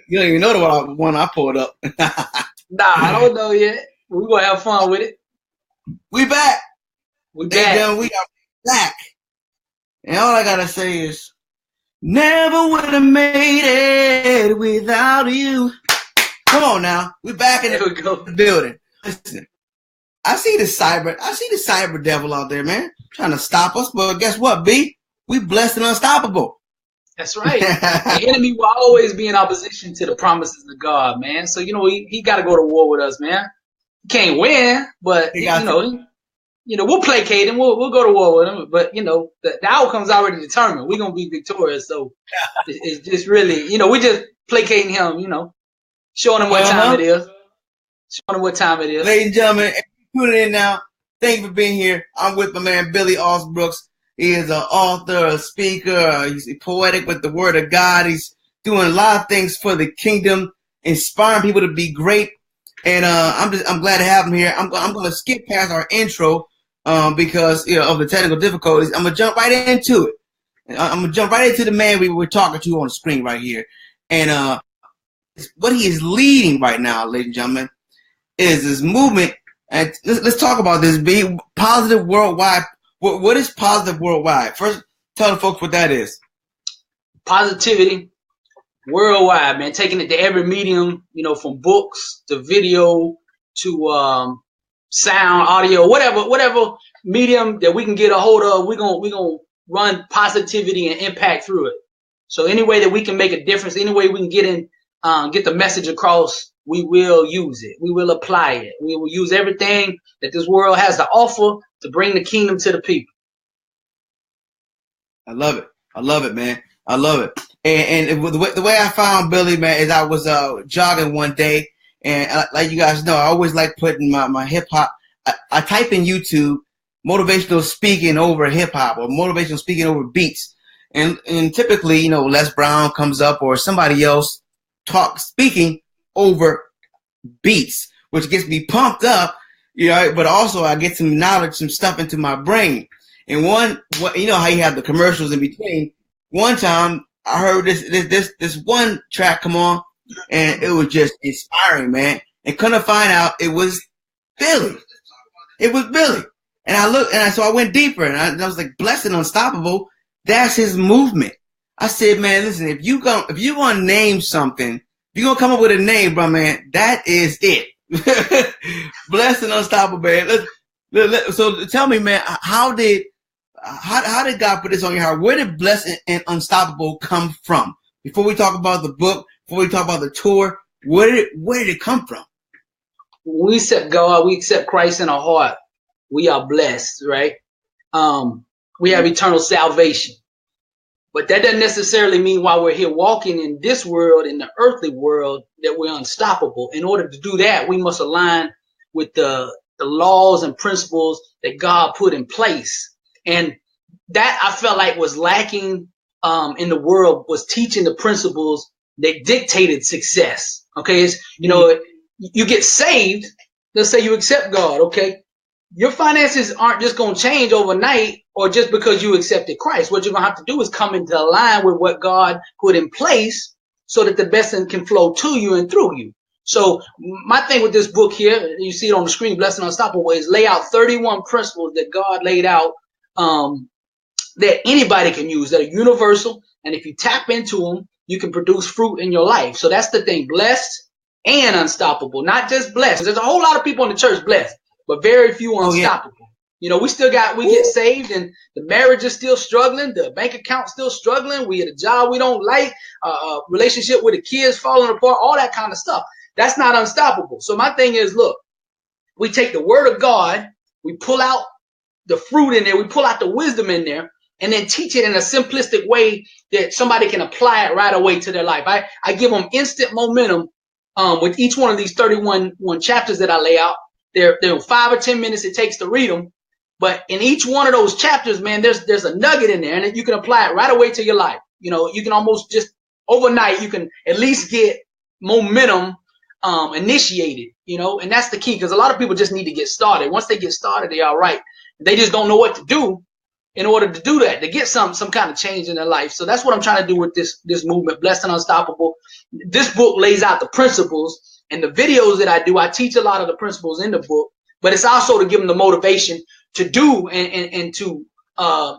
You don't even know the one I pulled up. Nah, I don't know yet. We're going to have fun with it. We back. We back. We are back. And all I got to say is, never would have made it without you. Come on now. We back in the building. Listen, I see the cyber devil out there, man, trying to stop us. But guess what, B? We blessed and unstoppable. That's right. The enemy will always be in opposition to the promises of God, man. So, he got to go to war with us, man. He can't win, but, we'll placate him. We'll go to war with him. But, the outcome's already determined. We're going to be victorious. So it's just really, we just placating him, showing him what time it is. Showing him what time it is. Ladies and gentlemen, if you're tuning in now, thank you for being here. I'm with my man, Billy Alsbrooks. He is an author, a speaker. He's poetic with the word of God. He's doing a lot of things for the kingdom, inspiring people to be great. And I'm glad to have him here. I'm going to skip past our intro because of the technical difficulties. I'm going to jump right into it. I'm going to jump right into the man we were talking to on the screen right here. And what he is leading right now, ladies and gentlemen, is this movement. And let's talk about this. Be positive worldwide. What is positive worldwide? First, tell the folks what that is. Positivity worldwide, man. Taking it to every medium, from books to video to sound, audio, whatever medium that we can get a hold of. We're gonna run positivity and impact through it. So any way that we can make a difference, any way we can get the message across, we will use it. We will apply it. We will use everything that this world has to offer to bring the kingdom to the people. I love it. I love it, man. I love it. And the way I found Billy, man, is I was jogging one day, and like you guys know, I always like putting my hip hop. I type in YouTube motivational speaking over hip hop or motivational speaking over beats, and typically, Les Brown comes up or somebody else speaking over beats, which gets me pumped up. But also I get some knowledge, some stuff into my brain. And how you have the commercials in between. One time I heard this one track come on, and it was just inspiring, man. And couldn't find out it was Billy. It was Billy. And I looked, so I went deeper, and I was like, Blessed and Unstoppable. That's his movement. I said, man, listen, if you want to name something, if you're going to come up with a name, bro, man, that is it. Blessed and Unstoppable, man. So tell me, man, how did God put this on your heart? Where did Blessed and Unstoppable come from? Before we talk about the book, before we talk about the tour, where did it come from? When we accept God, we accept Christ in our heart, we are blessed, right? We have eternal salvation. But that doesn't necessarily mean while we're here walking in this world, in the earthly world, that we're unstoppable. In order to do that, we must align with the laws and principles that God put in place. And that I felt like was lacking in the world, was teaching the principles that dictated success. Okay, you get saved. Let's say you accept God. Okay, your finances aren't just going to change overnight or just because you accepted Christ. What you're going to have to do is come into line with what God put in place so that the blessing can flow to you and through you. So my thing with this book here, you see it on the screen, Blessed and Unstoppable, is lay out 31 principles that God laid out that anybody can use, that are universal. And if you tap into them, you can produce fruit in your life. So that's the thing, blessed and unstoppable, not just blessed. There's a whole lot of people in the church blessed, but very few unstoppable. We get saved and the marriage is still struggling. The bank account's still struggling. We had a job we don't like, relationship with the kids falling apart, all that kind of stuff. That's not unstoppable. So my thing is, look, we take the word of God, we pull out the fruit in there, we pull out the wisdom in there, and then teach it in a simplistic way that somebody can apply it right away to their life. I give them instant momentum with each one of these 31 chapters that I lay out. They're 5 or 10 minutes it takes to read them. But in each one of those chapters, man, there's a nugget in there, and you can apply it right away to your life. You can almost just overnight, you can at least get momentum initiated, and that's the key, because a lot of people just need to get started. Once they get started, they're all right. They just don't know what to do. in order to do that, to get some kind of change in their life. So that's what I'm trying to do with this movement, Blessed and Unstoppable. This book lays out the principles, and the videos that I do, I teach a lot of the principles in the book, but it's also to give them the motivation to do and to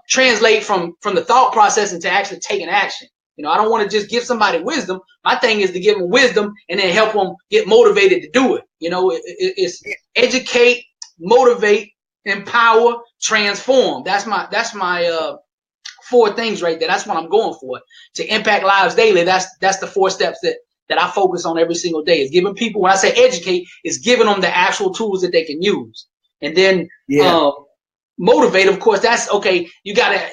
translate from the thought process into actually taking action. You know, I don't want to just give somebody wisdom. My thing is to give them wisdom and then help them get motivated to do it. You know, it's educate, motivate, empower, transform. That's my 4 things right there. That's what I'm going for. To impact lives daily. That's the 4 steps that I focus on every single day. Is giving people, when I say educate, is giving them the actual tools that they can use. And then motivate, of course, that's okay. You got to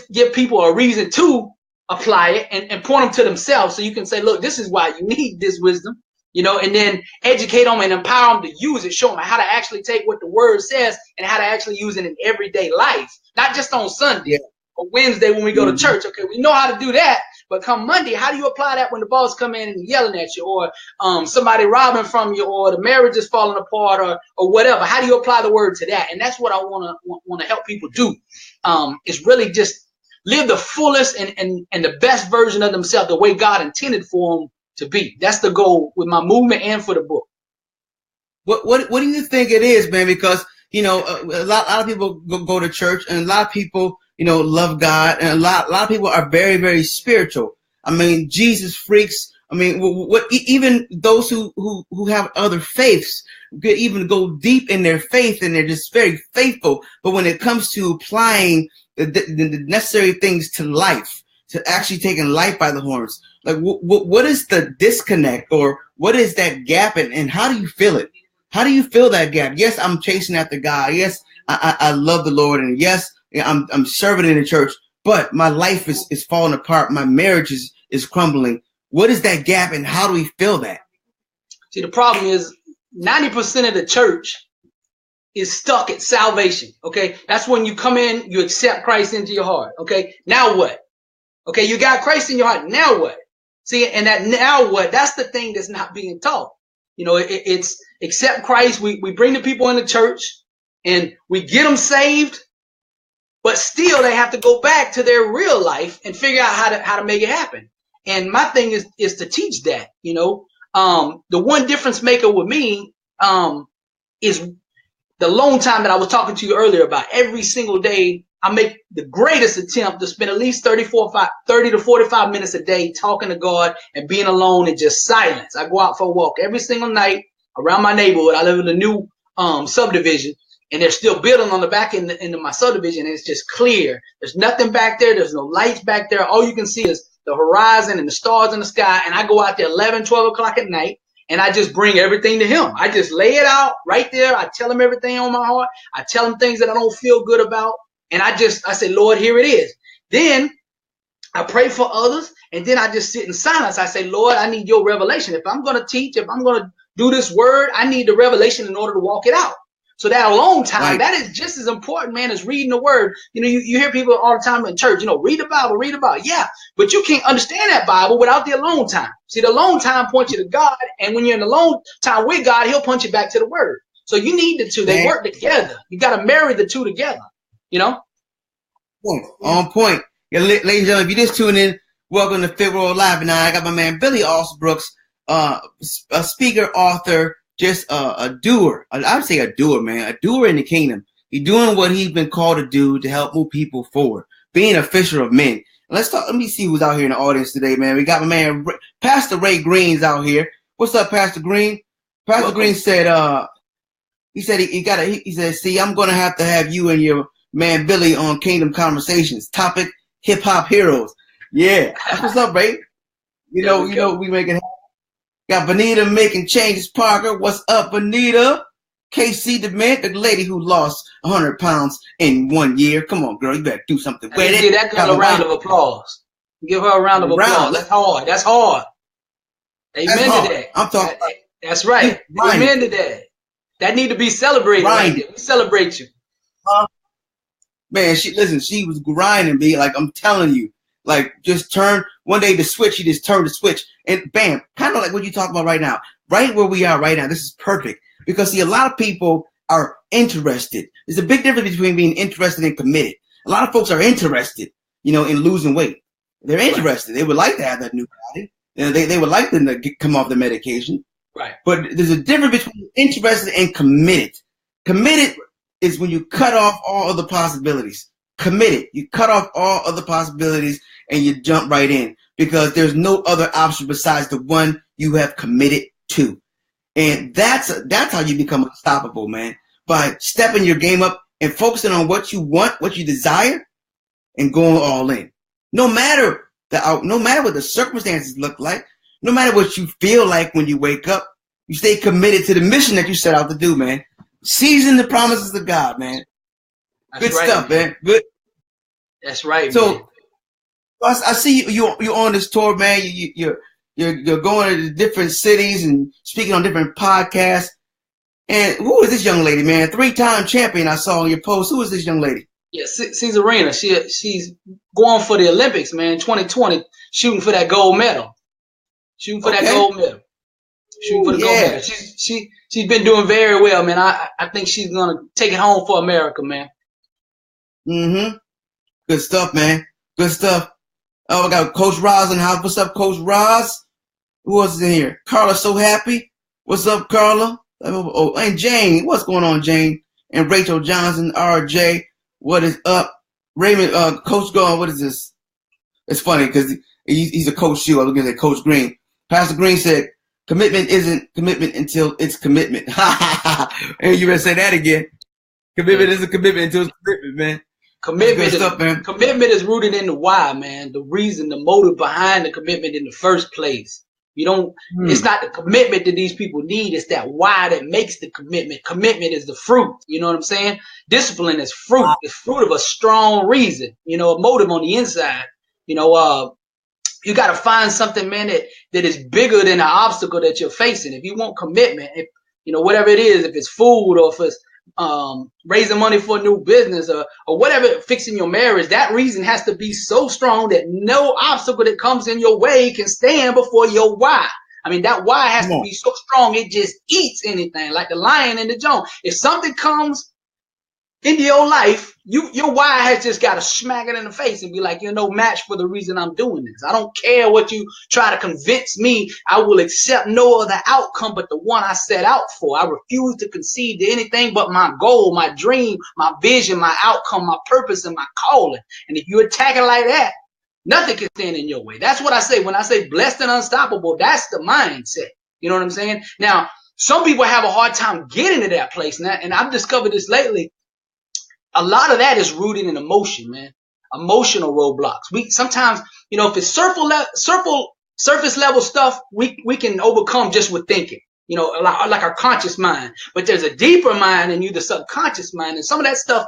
give people a reason to apply it and point them to themselves, so you can say, look, this is why you need this wisdom, you know, and then educate them and empower them to use it, show them how to actually take what the word says and how to actually use it in everyday life, not just on Sunday or Wednesday when we go to church. Okay, we know how to do that, but come Monday, how do you apply that when the boss come in and yelling at you, or somebody robbing from you, or the marriage is falling apart, or whatever? How do you apply the word to that? And that's what I want to help people do. Is really just live the fullest and the best version of themselves, the way God intended for them to be. That's the goal with my movement and for the book. What do you think it is, man? Because, you know, a lot of people go to church, and a lot of people, you know, love God, and a lot of people are very, very spiritual. I mean, Jesus freaks. I mean, even those who have other faiths could even go deep in their faith, and they're just very faithful. But when it comes to applying the necessary things to life, to actually taking life by the horns, like what is the disconnect, or what is that gap, and how do you feel it? How do you feel that gap? Yes, I'm chasing after God. Yes, I love the Lord, and yes, I'm serving in the church, but my life is falling apart. My marriage is crumbling. What is that gap, and how do we feel that? See, the problem is 90% of the church is stuck at salvation. Okay, that's when you come in, you accept Christ into your heart. Okay, now what? Okay, you got Christ in your heart. Now what? See, and that now what? That's the thing that's not being taught. You know, it's accept Christ. We bring the people in the church and we get them saved, but still they have to go back to their real life and figure out how to make it happen. And my thing is to teach that. You know, the one difference maker with me is the alone time that I was talking to you earlier about. Every single day, I make the greatest attempt to spend at least 30 to 45 minutes a day talking to God and being alone and just silence. I go out for a walk every single night around my neighborhood. I live in a new subdivision, and they're still building on the back end of my subdivision, and it's just clear. There's nothing back there. There's no lights back there. All you can see is the horizon and the stars in the sky, and I go out there 11, 12 o'clock at night, and I just bring everything to him. I just lay it out right there. I tell him everything on my heart. I tell him things that I don't feel good about. And I say, Lord, here it is. Then I pray for others. And then I just sit in silence. I say, Lord, I need your revelation. If I'm going to teach, if I'm going to do this word, I need the revelation in order to walk it out. So that alone time, right, that is just as important, man, as reading the word. You know, you hear people all the time in church, you know, read the Bible, read the Bible. Yeah, but you can't understand that Bible without the alone time. See, the alone time points you to God. And when you're in the alone time with God, he'll point you back to the word. So you need the two. They work together. You got to marry the two together, you know? On point. Yeah, ladies and gentlemen, if you just tune in, welcome to Fit World Live. And I got my man, Billy Alsbrooks, a speaker, author, just a doer. I would say a doer, man, a doer in the kingdom. He's doing what he's been called to do to help move people forward, being a fisher of men. Let's talk. Let me see who's out here in the audience today, man. We got my man, Pastor Ray Green's out here. What's up, Pastor Green? Pastor Green said, he said, see, I'm going to have you and your man Billy on Kingdom Conversations. Topic, hip hop heroes. Yeah. What's up, Ray? You know, we make it happen. Got Bonita making changes, Parker. What's up, Bonita? KC DeMint, the lady who lost 100 pounds in 1 year. Come on, girl, you better do something with it. Give that girl a round of applause. Give her a round of applause. That's hard. That's hard. Amen to that. I'm talking. That's right. Amen to that. That need to be celebrated. Right? We celebrate you. Man, she was grinding, B. Like, I'm telling you, like, just turn one day the switch. She just turned the switch, and bam, kind of like what you talking about right now, right where we are right now. This is perfect because see, a lot of people are interested. There's a big difference between being interested and committed. A lot of folks are interested, in losing weight. They're interested. Right. They would like to have that new body. They would like them to come off the medication. Right. But there's a difference between interested and committed. Committed is when you cut off all other possibilities. Committed, you cut off all other possibilities and you jump right in because there's no other option besides the one you have committed to. And that's how you become unstoppable, man. By stepping your game up and focusing on what you want, what you desire, and going all in. No matter what the circumstances look like, no matter what you feel like when you wake up, you stay committed to the mission that you set out to do, man. Seizing the promises of God, man. That's good right, stuff, man. Good. That's right. So, man. I see you're on this tour, man. You're going to different cities and speaking on different podcasts. And who is this young lady, man? 3-time champion I saw on your post. Who is this young lady? Yeah, Caesarina. She's going for the Olympics, man. 2020, shooting for that gold medal. Shooting for that gold medal. Gold medal. She's been doing very well, man. I think she's gonna take it home for America, man. Mm-hmm. Good stuff, man. Good stuff. Oh, I got Coach Roz in the house. What's up, Coach Roz? Who else is in here? Carla, so happy. What's up, Carla? Oh, and Jane. What's going on, Jane? And Rachel Johnson, RJ. What is up? Raymond, Coach Gone, what is this? It's funny because he's a Coach Shoe. I was going to say Coach Green. Pastor Green said, commitment isn't commitment until it's commitment. And you better say that again. Commitment isn't commitment until it's commitment, man. Commitment is rooted in the why, man. The reason, the motive behind the commitment in the first place. It's not the commitment that these people need. It's that why that makes the commitment. Commitment is the fruit. You know what I'm saying? Discipline is fruit. It's fruit of a strong reason, a motive on the inside. You got to find something, man, that is bigger than the obstacle that you're facing. If you want commitment, if, whatever it is, if it's food or if it's raising money for a new business or whatever, fixing your marriage, that reason has to be so strong that no obstacle that comes in your way can stand before your why. I mean, that why has to be so strong it just eats anything, like the lion in the jungle. If something comes into your life, your why has just got to smack it in the face and be like, you're no match for the reason I'm doing this. I don't care what you try to convince me. I will accept no other outcome but the one I set out for. I refuse to concede to anything but my goal, my dream, my vision, my outcome, my purpose, and my calling. And if you attack it like that, nothing can stand in your way. That's what I say. When I say blessed and unstoppable, that's the mindset. You know what I'm saying? Now, some people have a hard time getting to that place now, and I've discovered this lately. A lot of that is rooted in emotion, man. Emotional roadblocks. We sometimes, if it's surface level stuff, we can overcome just with thinking, like our conscious mind. But there's a deeper mind in you, the subconscious mind. And some of that stuff,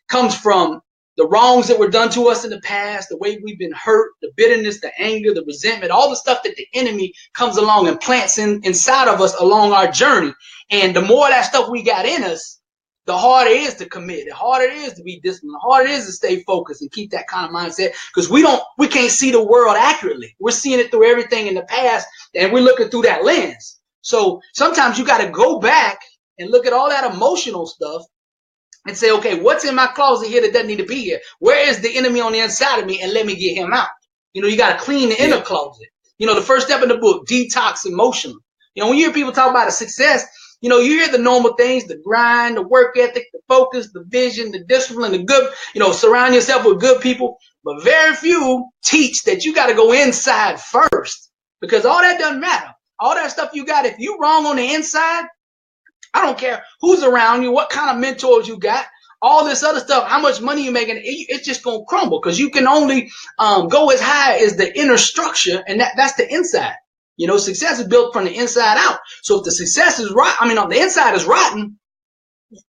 comes from the wrongs that were done to us in the past, the way we've been hurt, the bitterness, the anger, the resentment, all the stuff that the enemy comes along and plants inside of us along our journey. And the more of that stuff we got in us, the harder it is to commit, the harder it is to be disciplined, the harder it is to stay focused and keep that kind of mindset, because we can't see the world accurately. We're seeing it through everything in the past, and we're looking through that lens. So sometimes you got to go back and look at all that emotional stuff and say, okay, what's in my closet here that doesn't need to be here? Where is the enemy on the inside of me? And let me get him out. You got to clean the inner closet. The first step in the book, detox emotionally. When you hear people talk about a success, you hear the normal things, the grind, the work ethic, the focus, the vision, the discipline, the good, surround yourself with good people. But very few teach that you got to go inside first, because all that doesn't matter. All that stuff you got, if you wrong on the inside, I don't care who's around you, what kind of mentors you got, all this other stuff, how much money you're making, it's just going to crumble, because you can only go as high as the inner structure, and that's the inside. Success is built from the inside out. So if the success is on the inside is rotten,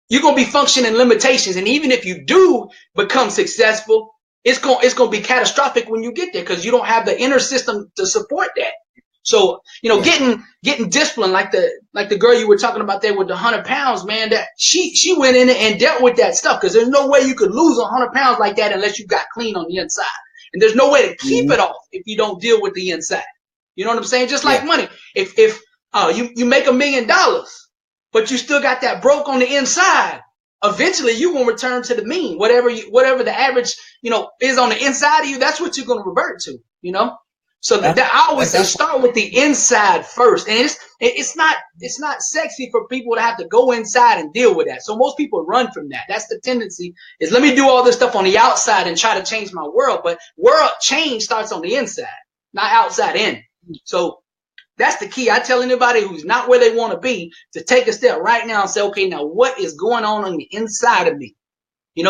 you're going to be functioning limitations. And even if you do become successful, it's going to be catastrophic when you get there, because you don't have the inner system to support that. So, getting disciplined, like the girl you were talking about there with the 100 pounds, man, that she went in and dealt with that stuff, because there's no way you could lose 100 pounds like that unless you got clean on the inside. And there's no way to keep it off if you don't deal with the inside. You know what I'm saying? Just like money. If you make $1 million, but you still got that broke on the inside, eventually you will return to the mean. Whatever the average, is on the inside of you, that's what you're going to revert to, So I always say start with the inside first. And it's not sexy for people to have to go inside and deal with that. So most people run from that. That's the tendency, is let me do all this stuff on the outside and try to change my world. But world change starts on the inside, not outside in. So that's the key. I tell anybody who's not where they want to be to take a step right now and say, okay, now what is going on the inside of me?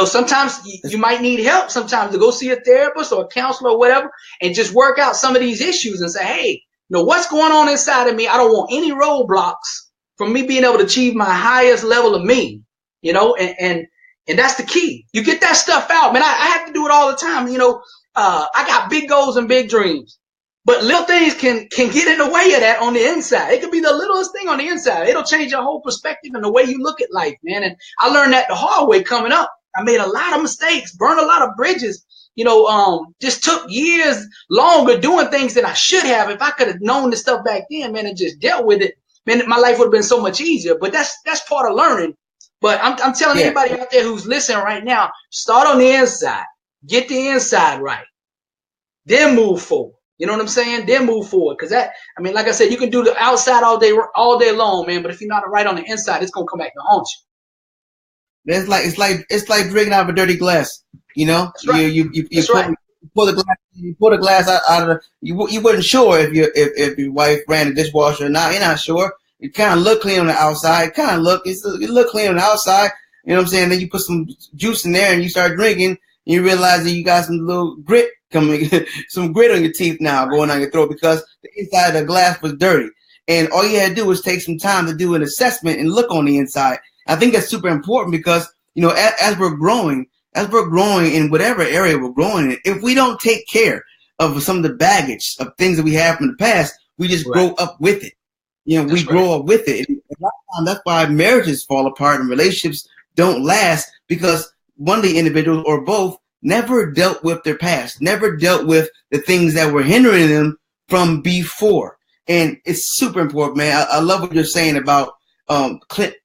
Sometimes you might need help sometimes to go see a therapist or a counselor or whatever and just work out some of these issues and say, hey, what's going on inside of me? I don't want any roadblocks from me being able to achieve my highest level of me, and that's the key. You get that stuff out, man. I have to do it all the time. I got big goals and big dreams. But little things can get in the way of that on the inside. It could be the littlest thing on the inside. It'll change your whole perspective and the way you look at life, man. And I learned that the hard way coming up. I made a lot of mistakes, burned a lot of bridges, just took years longer doing things that I should have. If I could have known this stuff back then, man, and just dealt with it, man, my life would have been so much easier. But that's part of learning. But I'm telling anybody out there who's listening right now, start on the inside, get the inside right, then move forward. You know what I'm saying? Then move forward. Because like I said, you can do the outside all day long, man. But if you're not right on the inside, it's gonna come back to haunt you. It's like drinking out of a dirty glass. That's right. You pull the glass out of you wasn't sure if your wife ran the dishwasher or not. You're not sure. It kind of look clean on the outside. It look clean on the outside. You know what I'm saying? Then you put some juice in there and you start drinking. And you realize that you got some little grit some grit on your teeth now going on your throat because the inside of the glass was dirty. And all you had to do was take some time to do an assessment and look on the inside. I think that's super important because, as we're growing in whatever area we're growing in, if we don't take care of some of the baggage of things that we have from the past, we just grow up with it. We grow up with it. And a lot of times that's why marriages fall apart and relationships don't last because one of the individuals or both never dealt with their past, never dealt with the things that were hindering them from before. And it's super important, man. I love what you're saying about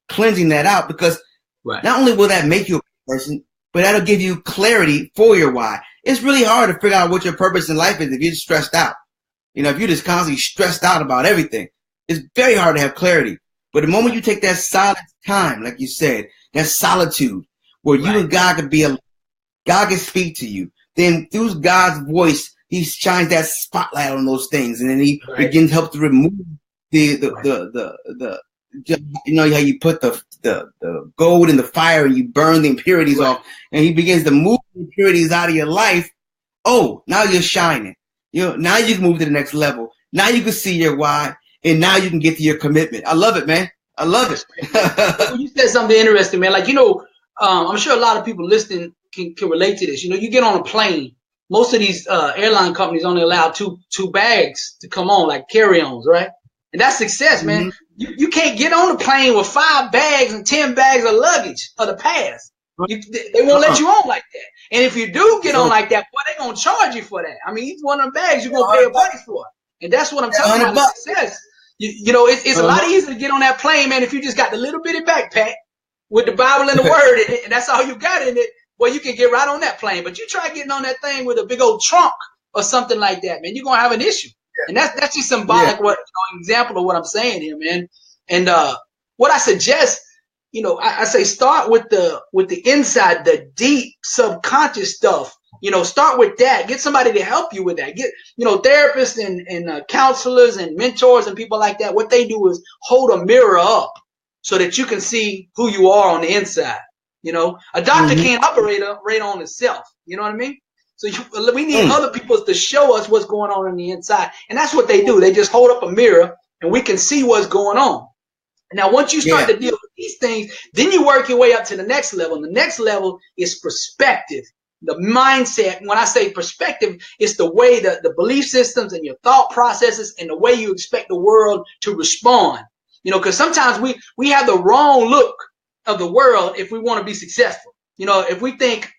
cleansing that out because not only will that make you a person, but that'll give you clarity for your why. It's really hard to figure out what your purpose in life is if you're stressed out. If you're just constantly stressed out about everything, it's very hard to have clarity. But the moment you take that silent time, like you said, that solitude where you and God could be alone, God can speak to you. Then through God's voice, he shines that spotlight on those things. And then he begins to help to remove the how you put the gold in the fire and you burn the impurities off. And he begins to move the impurities out of your life. Oh, now you're shining. Now you can move to the next level. Now you can see your why. And now you can get to your commitment. I love it, man. I love it. You said something interesting, man. I'm sure a lot of people listening can relate to this. You get on a plane. Most of these airline companies only allow two bags to come on, like carry-ons, right? And that's success, man. You can't get on the plane with 5 bags and 10 bags of luggage of the past. They won't let you on like that. And if you do get on like that, boy, they're going to charge you for that. I mean, each one of them bags you're going to pay a price for. And that's what I'm talking about, success. It's a lot easier to get on that plane, man, if you just got the little bitty backpack with the Bible and the Word in it, and that's all you got in it. Well, you can get right on that plane. But you try getting on that thing with a big old trunk or something like that, man, you're going to have an issue. And that's just symbolic, example of what I'm saying here, man. And what I suggest, I say start with the inside, the deep subconscious stuff. Start with that. Get somebody to help you with that. Get, therapists and counselors and mentors and people like that. What they do is hold a mirror up so that you can see who you are on the inside. A doctor can't operate on itself. You know what I mean? So we need other people to show us what's going on the inside. And that's what they do. They just hold up a mirror and we can see what's going on. Now, once you start to deal with these things, then you work your way up to the next level. And the next level is perspective. The mindset. When I say perspective, it's the way that the belief systems and your thought processes and the way you expect the world to respond. Because sometimes we have the wrong look of the world if we want to be successful. If we think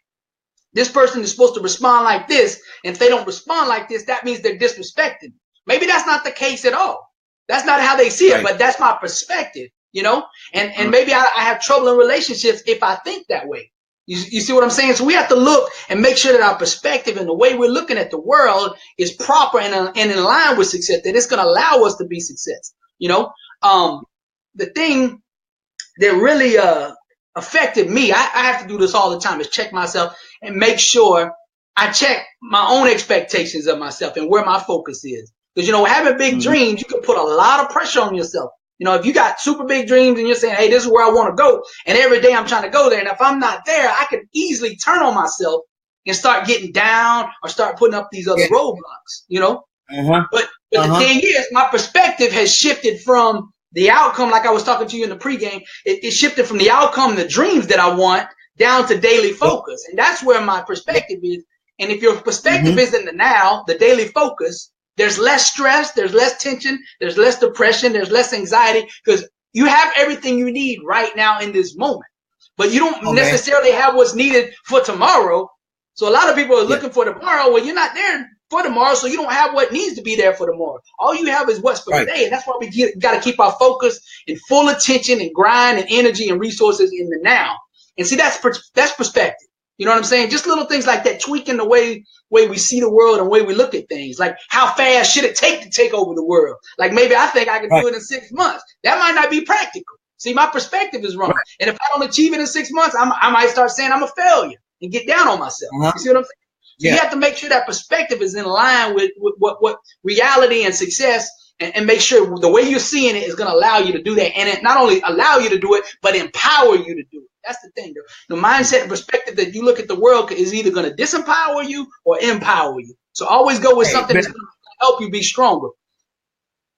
this person is supposed to respond like this, and if they don't respond like this, that means they're disrespected. Maybe that's not the case at all. That's not how they see it, but that's my perspective. you know, and maybe I have trouble in relationships if I think that way. You see what I'm saying? So we have to look and make sure that our perspective and the way we're looking at the world is proper and in line with success, that it's going to allow us to be success. You know, the thing that really affected me, I have to do this all the time, is check myself and make sure I check my own expectations of myself and where my focus is. Because, you know, having big dreams, you can put a lot of pressure on yourself. You know, if you got super big dreams and you're saying, hey, this is where I want to go, and every day I'm trying to go there, and if I'm not there, I can easily turn on myself and start getting down or start putting up these other roadblocks, you know? But the thing is, my perspective has shifted from the outcome, like I was talking to you in the pregame, it shifted from the outcome and the dreams that I want down to daily focus. And that's where my perspective is. And if your perspective is in the now, the daily focus, there's less stress, there's less tension, there's less depression, there's less anxiety, because you have everything you need right now in this moment. But you don't necessarily have what's needed for tomorrow. So a lot of people are looking for tomorrow. Well, you're not there for tomorrow, so you don't have what needs to be there for tomorrow. All you have is what's for today. And that's why we got to keep our focus and full attention and grind and energy and resources in the now. And see, that's perspective. You know what I'm saying? Just little things like that, tweaking the way we see the world and the way we look at things. Like, how fast should it take to take over the world? Like, maybe I think I can do it in 6 months. That might not be practical. See, my perspective is wrong. And if I don't achieve it in 6 months, I might start saying I'm a failure and get down on myself. You see what I'm saying? So you have to make sure that perspective is in line with what reality and success, and make sure the way you're seeing it is going to allow you to do that. And it not only allow you to do it, but empower you to do it. That's the thing. The mindset and perspective that you look at the world is either going to disempower you or empower you. So always go with something that's going to help you be stronger.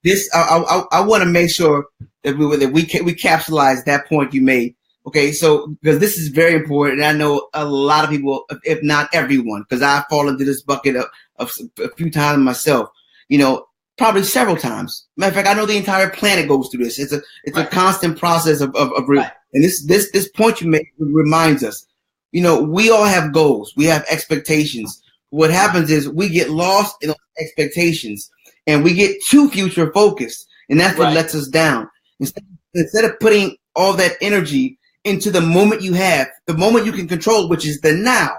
This I want to make sure that we capsulize that point you made. Okay, so because this is very important, and I know a lot of people, if not everyone, because I've fallen into this bucket of a few times myself. You know, probably several times. Matter of fact, I know the entire planet goes through this. It's a constant process of and this point you make reminds us. You know, we all have goals. We have expectations. What happens is we get lost in those expectations, and we get too future focused, and that's what lets us down. Instead of putting all that energy into the moment you have, the moment you can control, which is the now.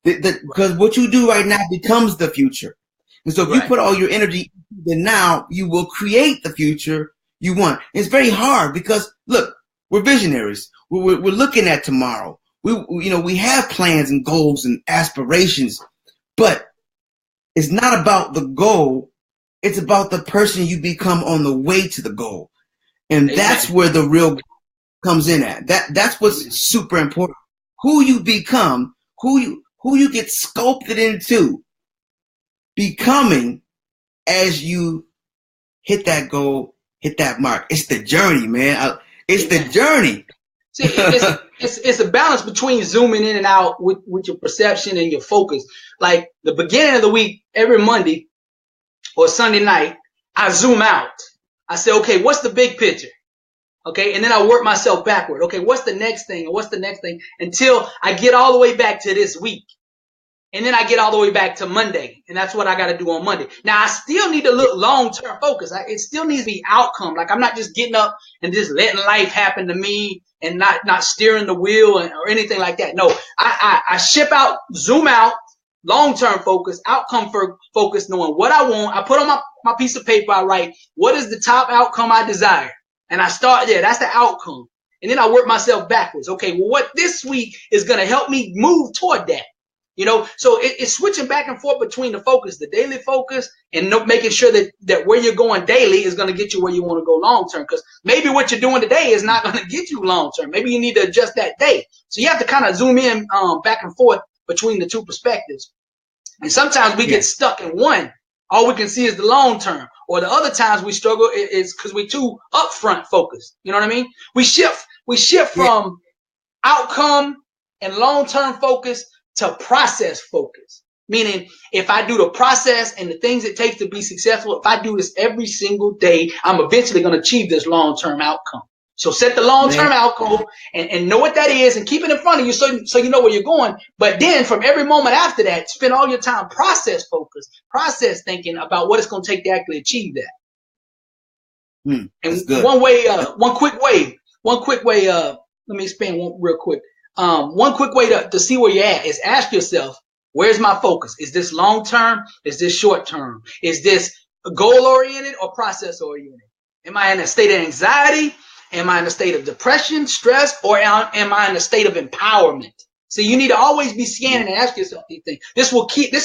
Because what you do right now becomes the future. And so if you put all your energy into the now, you will create the future you want. It's very hard because, look, we're visionaries. We're looking at tomorrow. We have plans and goals and aspirations, but it's not about the goal. It's about the person you become on the way to the goal. And that's where the real comes in at. That's what's super important. Who you become, who you get sculpted into becoming as you hit that goal, hit that mark. It's the journey, man. It's the journey. See, it's a balance between zooming in and out with your perception and your focus. Like the beginning of the week, every Monday or Sunday night, I zoom out. I say, okay, what's the big picture? Okay, and then I work myself backward. Okay, what's the next thing? And what's the next thing? Until I get all the way back to this week. And then I get all the way back to Monday. And that's what I got to do on Monday. Now, I still need to look long-term focus. It still needs to be outcome. Like, I'm not just getting up and just letting life happen to me and not steering the wheel or anything like that. No, I ship out, zoom out, long-term focus, outcome focus, knowing what I want. I put on my piece of paper, I write, what is the top outcome I desire? And I start there. That's the outcome. And then I work myself backwards. Okay, well, what this week is going to help me move toward that? You know, so it's switching back and forth between the focus, the daily focus, and making sure that where you're going daily is going to get you where you want to go long term. Because maybe what you're doing today is not going to get you long term. Maybe you need to adjust that day. So you have to kind of zoom in back and forth between the two perspectives. And sometimes we get stuck in one. All we can see is the long term. Or the other times we struggle is because we're too upfront focused. You know what I mean? We shift from outcome and long-term focus to process focus. Meaning, if I do the process and the things it takes to be successful, if I do this every single day, I'm eventually going to achieve this long-term outcome. So set the long-term outcome and know what that is and keep it in front of you so you know where you're going. But then from every moment after that, spend all your time process focus, process thinking about what it's going to take to actually achieve that. And one quick way, let me expand one real quick. One quick way to see where you're at is ask yourself, where's my focus? Is this long-term? Is this short-term? Is this goal-oriented or process-oriented? Am I in a state of anxiety? Am I in a state of depression, stress, or am I in a state of empowerment? So you need to always be scanning and ask yourself these things. This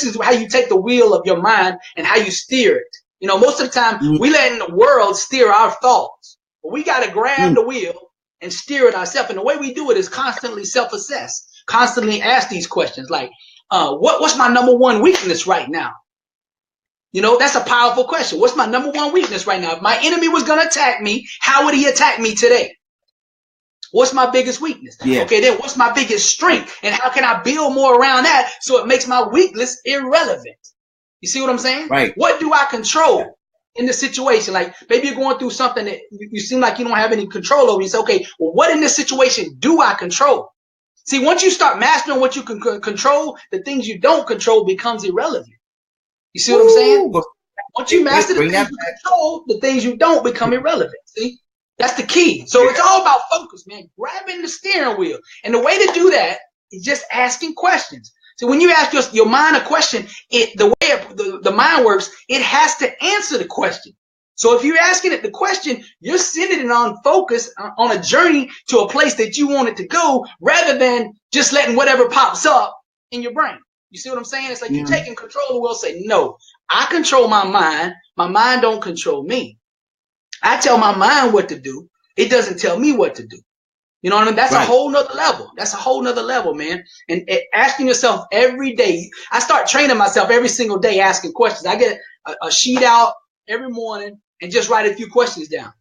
is how you take the wheel of your mind and how you steer it. You know, most of the time we letting the world steer our thoughts. But we got to grab the wheel and steer it ourselves. And the way we do it is constantly self-assess, constantly ask these questions like, what's my number one weakness right now? You know, that's a powerful question. What's my number one weakness right now? If my enemy was going to attack me, how would he attack me today? What's my biggest weakness? Yeah. Okay, then what's my biggest strength? And how can I build more around that so it makes my weakness irrelevant? You see what I'm saying? Right. What do I control in the situation? Like maybe you're going through something that you seem like you don't have any control over. You say, okay, well, what in this situation do I control? See, once you start mastering what you can control, the things you don't control becomes irrelevant. You see what I'm saying? Once you master the things you control, the things you don't become irrelevant. See? That's the key. So it's all about focus, man. Grabbing the steering wheel. And the way to do that is just asking questions. So when you ask your mind a question, the way the mind works, it has to answer the question. So if you're asking it the question, you're sending it on focus on a journey to a place that you want it to go rather than just letting whatever pops up in your brain. You see what I'm saying? It's like you're taking control of the world. Say, no, I control my mind. My mind don't control me. I tell my mind what to do. It doesn't tell me what to do. You know what I mean? That's a whole nother level. That's a whole nother level, man. And asking yourself every day. I start training myself every single day asking questions. I get a sheet out every morning and just write a few questions down.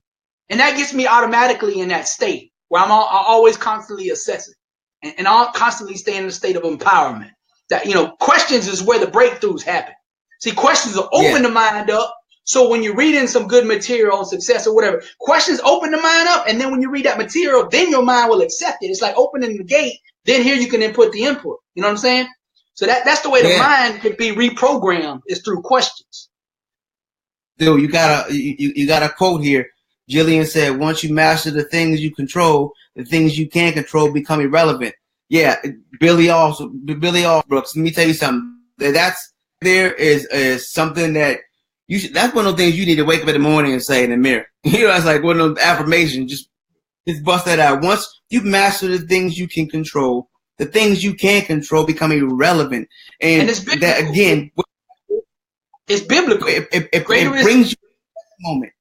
And that gets me automatically in that state where I'm always constantly assessing and I'll constantly stay in a state of empowerment. That, you know, questions is where the breakthroughs happen. See, questions will open the mind up. So when you're reading some good material on success or whatever, questions open the mind up. And then when you read that material, then your mind will accept it. It's like opening the gate. Then here you can input the input. You know what I'm saying? So that's the way the mind could be reprogrammed, is through questions. Dude, you got a quote here. Jillian said, once you master the things you control, the things you can't control become irrelevant. Yeah, Billy Alsbrooks, let me tell you something. That's there is something that you should, that's one of those things you need to wake up in the morning and say in the mirror. You know, it's like one of those affirmations. Just bust that out. Once you master the things you can control, the things you can't control become irrelevant. And it's biblical. That again, it's biblical. It brings you to that moment.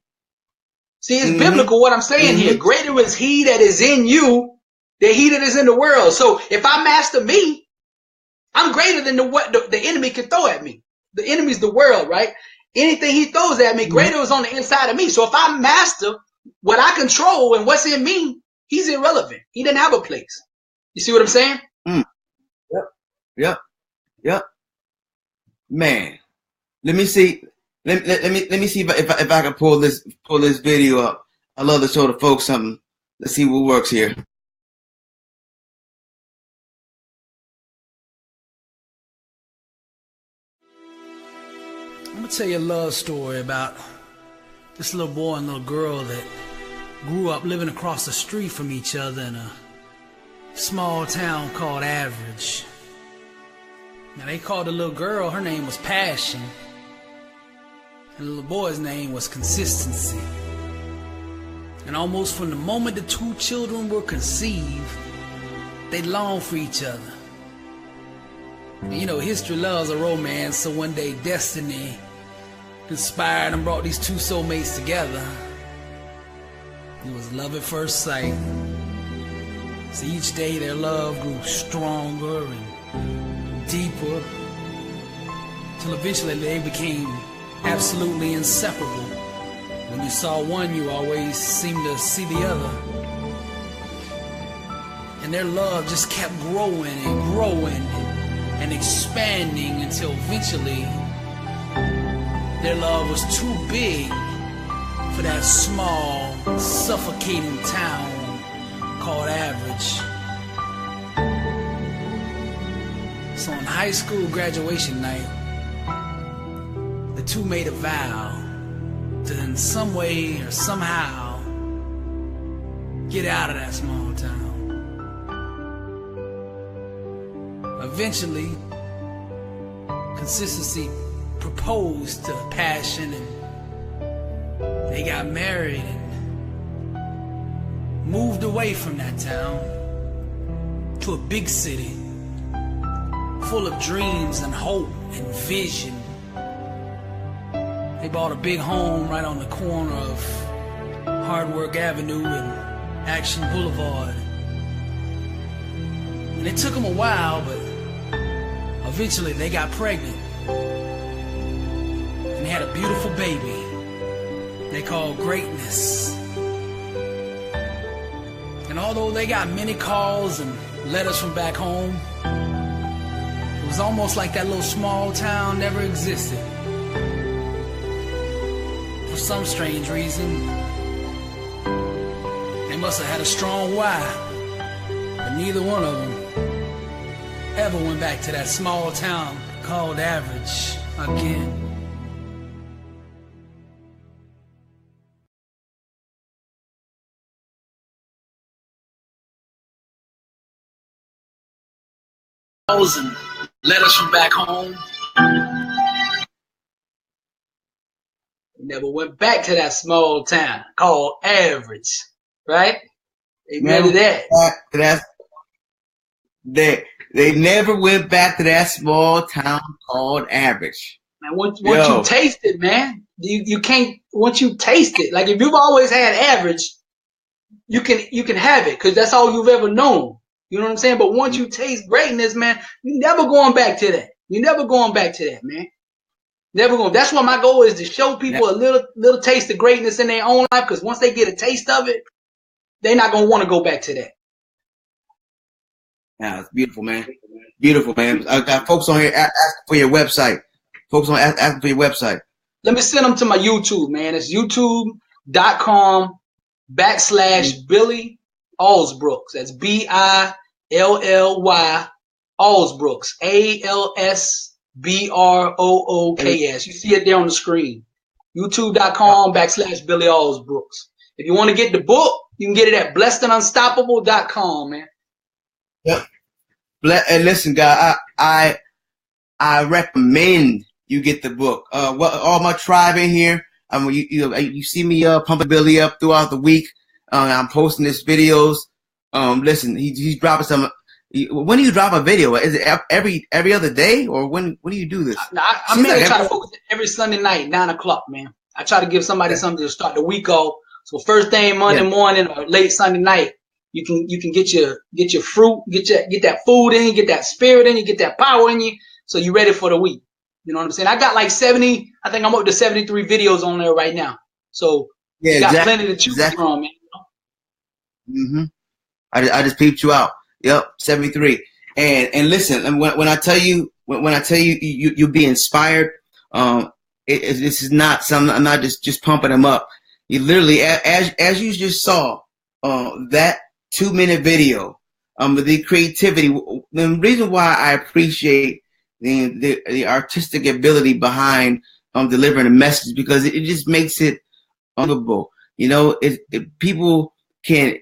See, it's biblical what I'm saying here. Greater is he that is in you than he that is in the world. So if I master me, I'm greater than what the enemy can throw at me. The enemy's the world, right? Anything he throws at me, greater is on the inside of me. So if I master what I control and what's in me, he's irrelevant. He didn't have a place. You see what I'm saying? Yep. Man, let me see. Let me see if I can pull this video up. I love to show the folks something. Let's see what works here. I'm gonna tell you a love story about this little boy and little girl that grew up living across the street from each other in a small town called Average. Now they called the little girl, her name was Passion, and the little boy's name was Consistency. And almost from the moment the two children were conceived, they longed for each other. And you know, history loves a romance, so one day destiny inspired and brought these two soulmates together. It was love at first sight. So each day their love grew stronger and deeper, till eventually they became absolutely inseparable. When you saw one, you always seemed to see the other. And their love just kept growing and growing and expanding until eventually their love was too big for that small, suffocating town called Average. So on high school graduation night, the two made a vow to in some way or somehow get out of that small town. Eventually, consistency proposed to passion, and they got married and moved away from that town to a big city full of dreams and hope and vision. They bought a big home right on the corner of Hard Work Avenue and Action Boulevard. And it took them a while, but eventually they got pregnant. And they had a beautiful baby they called Greatness. And although they got many calls and letters from back home, it was almost like that little small town never existed. For some strange reason, they must have had a strong why, but neither one of them ever went back to that small town called Average again. And letters from back home. Never went back to that small town called Average, right? Amen to that. They never went back to that small town called Average. Man, once you taste it, man, you can't. Once you taste it, like if you've always had Average, you can have it because that's all you've ever known. You know what I'm saying? But once you taste greatness, man, you're never going back to that. You're never going back to that, man. Never going. That's what my goal is, to show people a little taste of greatness in their own life. Because once they get a taste of it, they're not gonna want to go back to that. Yeah, it's beautiful, man. Beautiful, man. I got folks on here asking for your website. Folks on asking for your website. Let me send them to my YouTube, man. It's youtube.com/Billy Alsbrooks. That's Billy Alsbrooks. ALSBROOKS. You see it there on the screen. youtube.com/Billy Alsbrooks. If you want to get the book, you can get it at blessedandunstoppable.com, man. Yep. And listen, guy, I recommend you get the book. All my tribe in here, you see me pumping Billy up throughout the week. I'm posting his videos. Listen, he's dropping some. When do you drop a video? Is it every other day, or when do you do this? I'm mainly trying to focus every Sunday night, 9 o'clock, man. I try to give somebody something to start the week off. So first thing Monday morning or late Sunday night, you can get your fruit, get that food in you, get that spirit in you, get that power in you, so you're ready for the week. You know what I'm saying? I got like 70. I think I'm up to 73 videos on there right now. So you got plenty to choose from, man. Mm-hmm. I just peeped you out. Yep, 73. And listen, when I tell you you'll be inspired. This is not something. I'm not just pumping them up. You literally, as you just saw, that 2-minute video, the creativity. The reason why I appreciate the artistic ability behind delivering a message, because it just makes it unbelievable. You know, people can.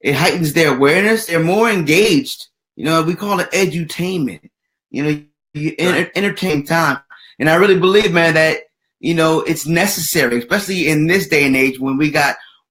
It heightens their awareness. They're more engaged. You know, we call it edutainment. You know, you entertain time. And I really believe, man, that, you know, it's necessary, especially in this day and age when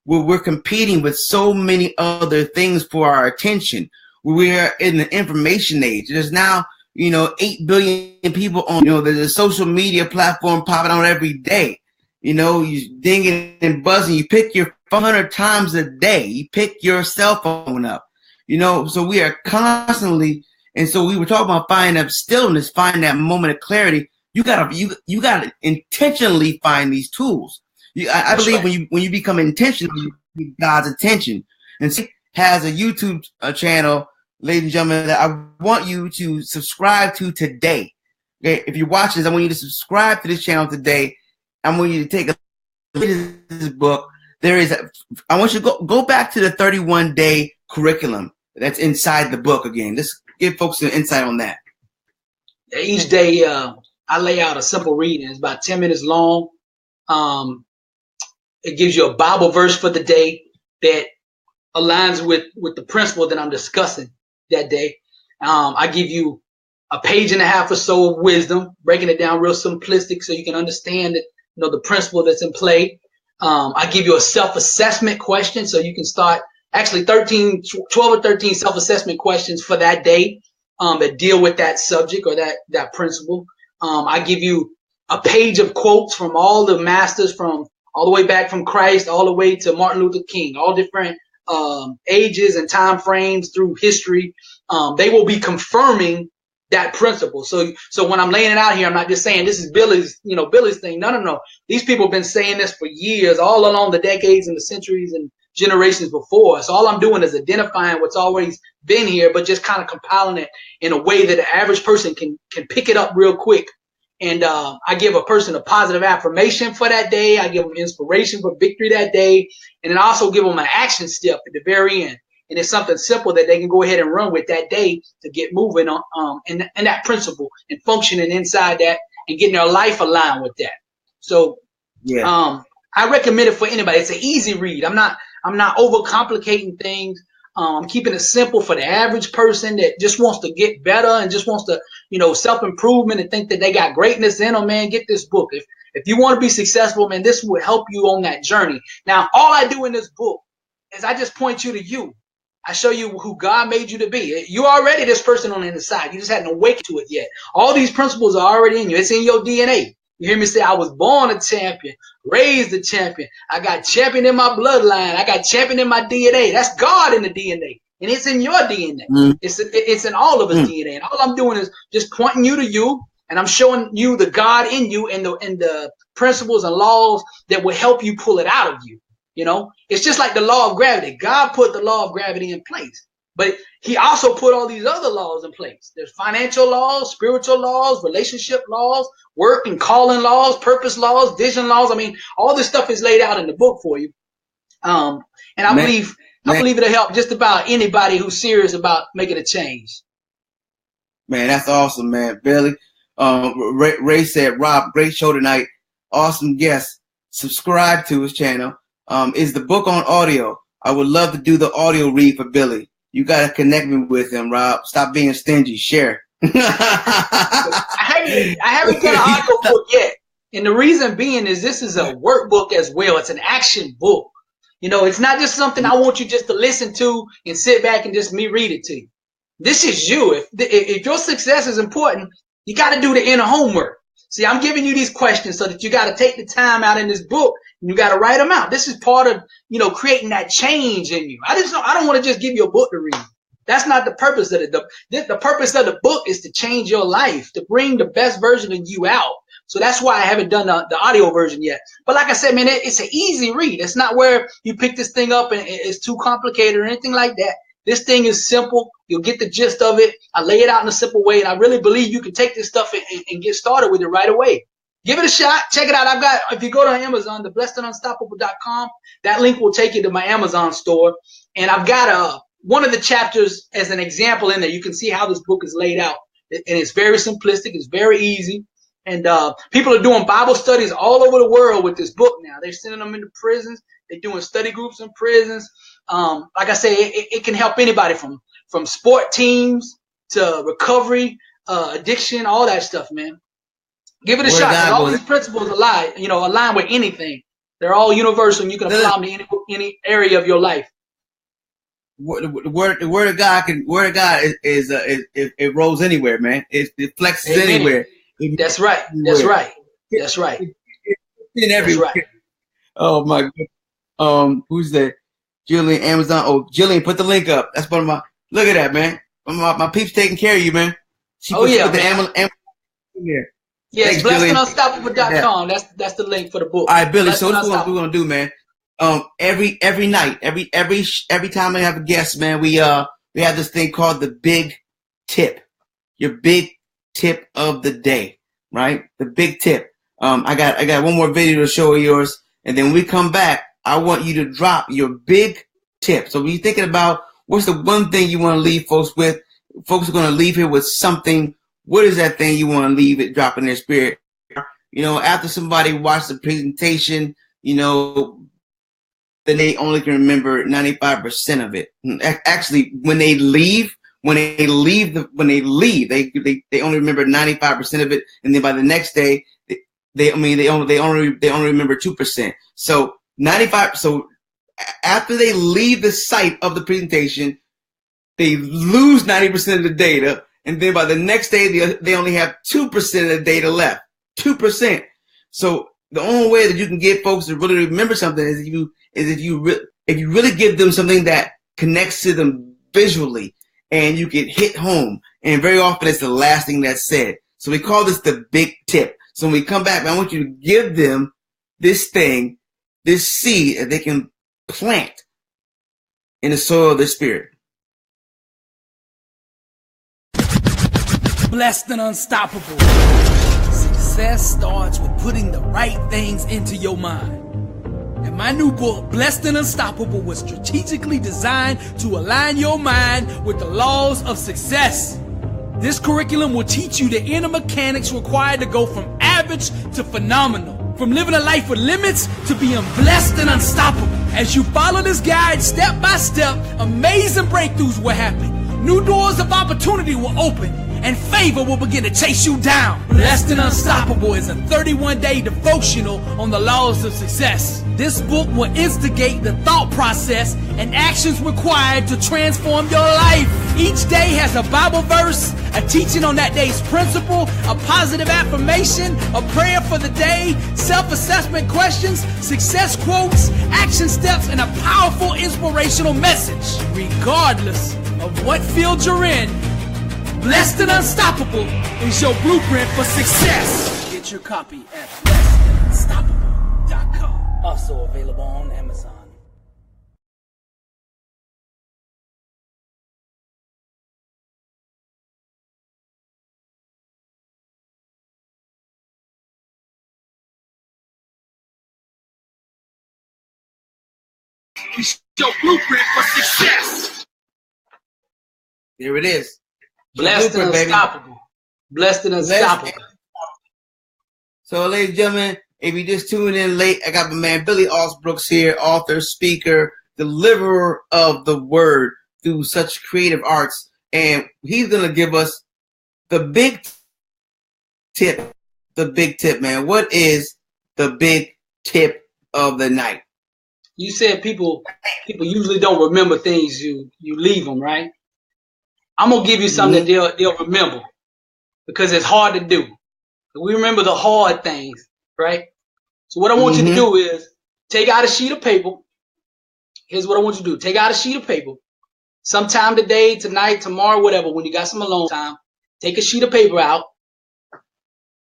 we're competing with so many other things for our attention. We're in the information age. There's now, you know, 8 billion people on, you know, there's a social media platform popping on every day. You know, you dinging and buzzing. You pick your 400 times a day. You pick your cell phone up. You know, so we are constantly, and so we were talking about finding that stillness, finding that moment of clarity. You gotta intentionally find these tools. I believe when you become intentional, you get God's attention. And so has a YouTube channel, ladies and gentlemen, that I want you to subscribe to today. Okay, if you're watching this, I want you to subscribe to this channel today. I want you to take a look at this book. I want you to go back to the 31-day curriculum that's inside the book again. Let's give folks an insight on that. Each day, I lay out a simple reading. It's about 10 minutes long. It gives you a Bible verse for the day that aligns with the principle that I'm discussing that day. I give you a page and a half or so of wisdom, breaking it down real simplistic so you can understand it, the principle that's in play. I give you a self-assessment question so you can start actually 12 or 13 self-assessment questions for that day that deal with that subject or that principle. I give you a page of quotes from all the masters, from all the way back from Christ all the way to Martin Luther King, all different ages and time frames through history. They will be confirming that principle. So when I'm laying it out here, I'm not just saying this is Billy's thing. No. These people have been saying this for years, all along the decades and the centuries and generations before. So all I'm doing is identifying what's always been here, but just kind of compiling it in a way that the average person can pick it up real quick. And I give a person a positive affirmation for that day. I give them inspiration for victory that day. And then I also give them an action step at the very end. And it's something simple that they can go ahead and run with that day to get moving on and that principle and functioning inside that and getting their life aligned with that. So I recommend it for anybody. It's an easy read. I'm not overcomplicating things. I'm keeping it simple for the average person that just wants to get better and just wants to, self-improvement and think that they got greatness in them, man. Get this book. If you want to be successful, man, this will help you on that journey. Now, all I do in this book is I just point you to you. I show you who God made you to be. You're already this person on the inside. You just hadn't awakened to it yet. All these principles are already in you. It's in your DNA. You hear me say, I was born a champion, raised a champion. I got champion in my bloodline. I got champion in my DNA. That's God in the DNA. And it's in your DNA. It's in all of us DNA. And all I'm doing is just pointing you to you. And I'm showing you the God in you and the principles and laws that will help you pull it out of you. It's just like the law of gravity. God put the law of gravity in place, but he also put all these other laws in place. There's financial laws, spiritual laws, relationship laws, work and calling laws, purpose laws, vision laws. I mean, all this stuff is laid out in the book for you. And I believe it'll help just about anybody who's serious about making a change. Man, that's awesome, man. Billy, Ray said, Rob, great show tonight. Awesome guest. Subscribe to his channel. Is the book on audio? I would love to do the audio read for Billy. You got to connect me with him, Rob. Stop being stingy. Share. I haven't done an audio book yet. And the reason being is this is a workbook as well. It's an action book. It's not just something I want you just to listen to and sit back and just me read it to you. This is you. If your success is important, you got to do the inner homework. See, I'm giving you these questions so that you got to take the time out in this book and you got to write them out. This is part of, creating that change in you. I don't want to just give you a book to read. That's not the purpose of it. The purpose of the book is to change your life, to bring the best version of you out. So that's why I haven't done the audio version yet. But like I said, man, it's an easy read. It's not where you pick this thing up and it's too complicated or anything like that. This thing is simple. You'll get the gist of it. I lay it out in a simple way, and I really believe you can take this stuff and get started with it right away. Give it a shot. Check it out. If you go to Amazon, theblessedandunstoppable.com, that link will take you to my Amazon store. And I've got one of the chapters as an example in there. You can see how this book is laid out. And it's very simplistic. It's very easy. And people are doing Bible studies all over the world with this book now. They're sending them into prisons. They're doing study groups in prisons. Like I say, it can help anybody from sport teams to recovery, addiction, all that stuff, man. Give it a shot. All these principles align with anything. They're all universal, and you can apply them to any area of your life. The word of God is it rolls anywhere, man. It flexes anywhere. That's right. That's right. That's right. It's in everywhere. Right. Oh my God. Who's that? Jillian, Amazon. Oh, Jillian, put the link up. That's one of my. Look at that, man. My peeps taking care of you, man. She put the Amazon in there. Yes, blessedandunstoppable.com. That's the link for the book. All right, Billy. So this is what we're gonna do, man. Every night, every time I have a guest, man, we have this thing called the big tip. Your big tip of the day, right? The big tip. I got one more video to show of yours, and then when we come back, I want you to drop your big tip. So when you're thinking about what's the one thing you want to leave folks with, folks are going to leave here with something. What is that thing you want to leave it drop in their spirit? after somebody watched the presentation, then they only can remember 95% of it. Actually, when they leave, they only remember 95% of it, and then by the next day, they only remember 2%. So 95. So after they leave the site of the presentation, they lose 90% of the data, and then by the next day, they only have 2% of the data left. 2%. So the only way that you can get folks to really remember something is if you really give them something that connects to them visually, and you can hit home. And very often it's the last thing that's said. So we call this the big tip. So when we come back, I want you to give them this thing, this seed that they can plant in the soil of their spirit. Blessed and unstoppable. Success starts with putting the right things into your mind. And my new book, Blessed and Unstoppable, was strategically designed to align your mind with the laws of success. This curriculum will teach you the inner mechanics required to go from average to phenomenal, from living a life with limits to being blessed and unstoppable. As you follow this guide step by step, amazing breakthroughs will happen. New doors of opportunity will open, and favor will begin to chase you down. Blessed and Unstoppable is a 31-day devotional on the laws of success. This book will instigate the thought process and actions required to transform your life. Each day has a Bible verse, a teaching on that day's principle, a positive affirmation, a prayer for the day, self-assessment questions, success quotes, action steps, and a powerful inspirational message. Regardless of what field you're in, Blessed and Unstoppable is your blueprint for success. Get your copy at blessedandunstoppable.com. Also available on Amazon. It's your blueprint for success. There it is. Blessed and Unstoppable. Blessed and Unstoppable. So, ladies and gentlemen, if you just tuned in late, I got my man Billy Alsbrooks here, author, speaker, deliverer of the word through such creative arts. And he's going to give us the big tip. The big tip, man. What is the big tip of the night? You said people usually don't remember things. You leave them, right? I'm going to give you something that they'll remember, because it's hard to do. We remember the hard things, right? So what I want you to do is take out a sheet of paper. Here's what I want you to do. Take out a sheet of paper. Sometime today, tonight, tomorrow, whatever, when you got some alone time, take a sheet of paper out.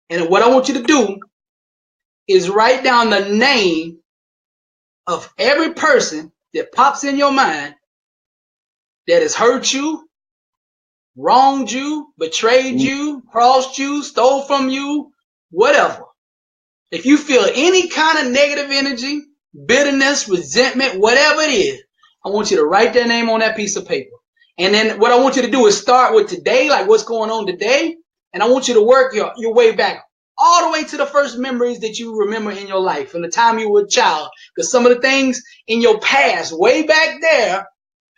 And what I want you to do is write down the name of every person that pops in your mind that has hurt you, wronged you, betrayed you, crossed you, stole from you, whatever. If you feel any kind of negative energy, bitterness, resentment, whatever it is, I want you to write their name on that piece of paper. And then what I want you to do is start with today, like what's going on today. And I want you to work your way back all the way to the first memories that you remember in your life from the time you were a child. Because some of the things in your past, way back there,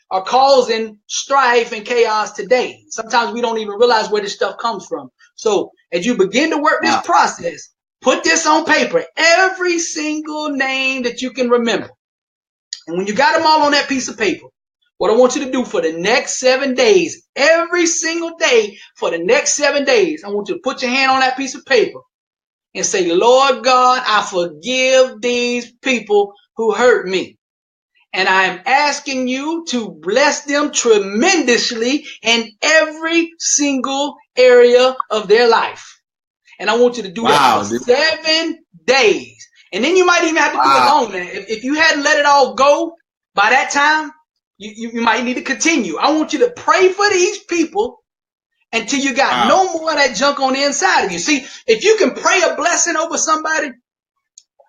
are causing strife and chaos today. Sometimes we don't even realize where this stuff comes from. So as you begin to work this process, put this on paper, every single name that you can remember. And when you got them all on that piece of paper, what I want you to do for the next 7 days, every single day for the next 7 days, I want you to put your hand on that piece of paper and say, Lord God, I forgive these people who hurt me. And I'm asking you to bless them tremendously in every single area of their life. And I want you to do that for 7 days. And then you might even have to do it long, man. If you hadn't let it all go by that time, you might need to continue. I want you to pray for these people until you got no more of that junk on the inside of you. See, if you can pray a blessing over somebody,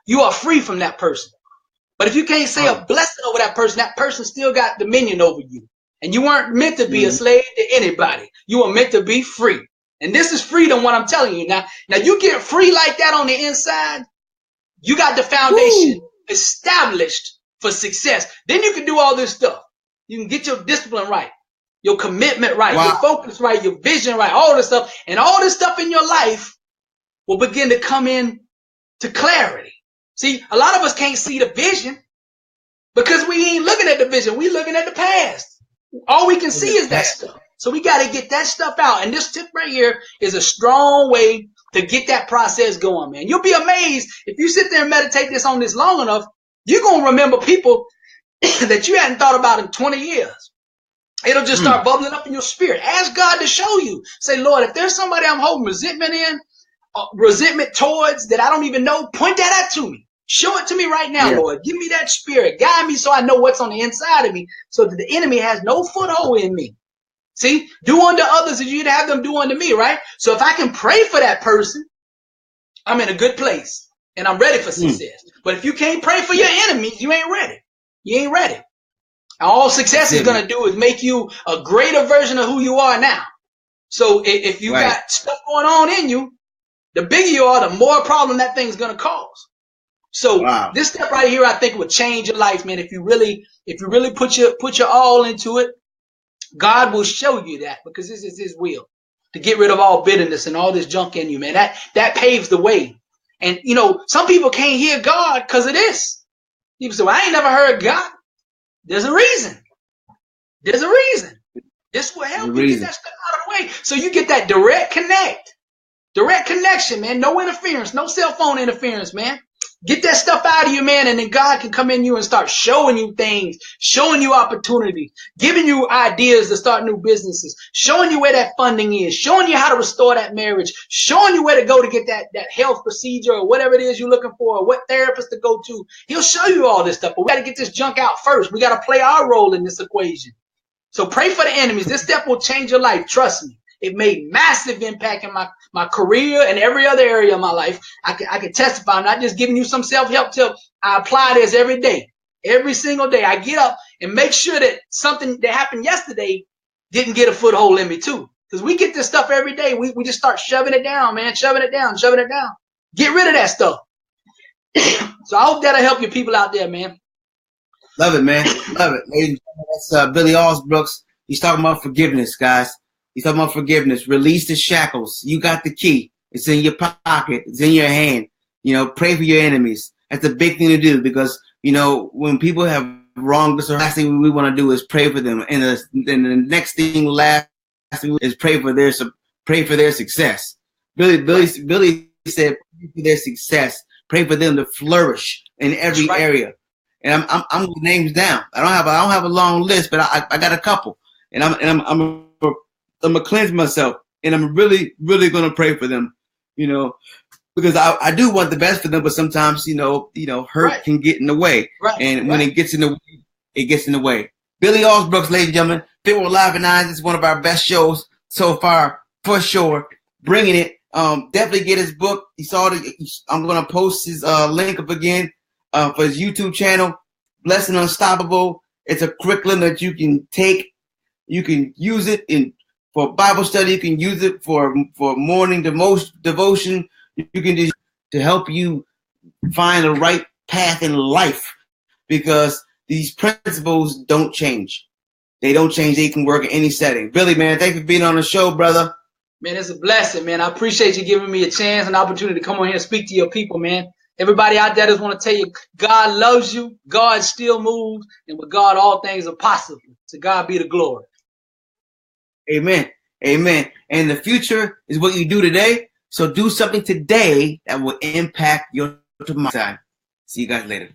you are free from that person. But if you can't say a blessing over that person still got dominion over you. And you weren't meant to be a slave to anybody. You were meant to be free. And this is freedom, what I'm telling you. Now you get free like that on the inside, you got the foundation established for success. Then you can do all this stuff. You can get your discipline right, your commitment right, your focus right, your vision right, all this stuff. And all this stuff in your life will begin to come in to clarity. See, a lot of us can't see the vision because we ain't looking at the vision. We looking at the past. All we can see is that stuff. So we got to get that stuff out. And this tip right here is a strong way to get that process going, man. You'll be amazed if you sit there and meditate this on this long enough, you're going to remember people that you hadn't thought about in 20 years. It'll just start bubbling up in your spirit. Ask God to show you. Say, Lord, if there's somebody I'm holding resentment towards that I don't even know, point that out to me. Show it to me right now, Lord. Give me that spirit. Guide me so I know what's on the inside of me so that the enemy has no foothold in me. See, do unto others as you'd have them do unto me, right? So if I can pray for that person, I'm in a good place and I'm ready for success. But if you can't pray for your enemies, you ain't ready. You ain't ready. All success is going to do is make you a greater version of who you are now. So if you got stuff going on in you, the bigger you are, the more problem that thing's going to cause. So this step right here, I think would change your life, man. If you really put your all into it, God will show you that because this is his will to get rid of all bitterness and all this junk in you, man. That paves the way. And, you know, some people can't hear God because of this. People say, well, I ain't never heard God. There's a reason. There's a reason. This will help you get that stuff out of the way. So you get that direct connection, man. No interference, no cell phone interference, man. Get that stuff out of you, man, and then God can come in you and start showing you things, showing you opportunities, giving you ideas to start new businesses, showing you where that funding is, showing you how to restore that marriage, showing you where to go to get that health procedure or whatever it is you're looking for, or what therapist to go to. He'll show you all this stuff, but we got to get this junk out first. We got to play our role in this equation. So pray for the enemies. This step will change your life. Trust me. It made massive impact in my career and every other area of my life. I can testify. I'm not just giving you some self-help tip. I apply this every day, every single day. I get up and make sure that something that happened yesterday didn't get a foothold in me too. Because we get this stuff every day. We just start shoving it down, man, shoving it down. Get rid of that stuff. So I hope that'll help you people out there, man. Love it, man. Love it. Ladies and gentlemen, that's Billy Alsbrooks. He's talking about forgiveness, guys. He's talking about forgiveness. Release the shackles. You got the key. It's in your pocket. It's in your hand. You know, pray for your enemies. That's a big thing to do because, you know, when people have wronged us, the last thing we want to do is pray for them. And the next thing, last thing is pray for their success. Billy said, pray for their success. Pray for them to flourish in every area. And I'm with names down. I don't have a long list, but I got a couple. And I'm gonna cleanse myself, and I'm really gonna pray for them, you know, because I do want the best for them, but sometimes you know hurt can get in the way, and when it gets in the way, it gets in the way. Billy Alsbrooks, ladies and gentlemen, Fit with Live and Eyes is one of our best shows so far for sure. Bringing it, definitely get his book. I'm gonna post his link up again for his YouTube channel, Blessed and Unstoppable. It's a curriculum that you can take. You can use it for Bible study. You can use it for morning devotion. You can do to help you find the right path in life because these principles don't change. They don't change. They can work in any setting. Billy, man, thank you for being on the show, brother. Man, it's a blessing, man. I appreciate you giving me a chance and opportunity to come on here and speak to your people, man. Everybody out there just want to tell you, God loves you. God still moves. And with God, all things are possible. To God be the glory. Amen. Amen. And the future is what you do today. So do something today that will impact your tomorrow. See you guys later.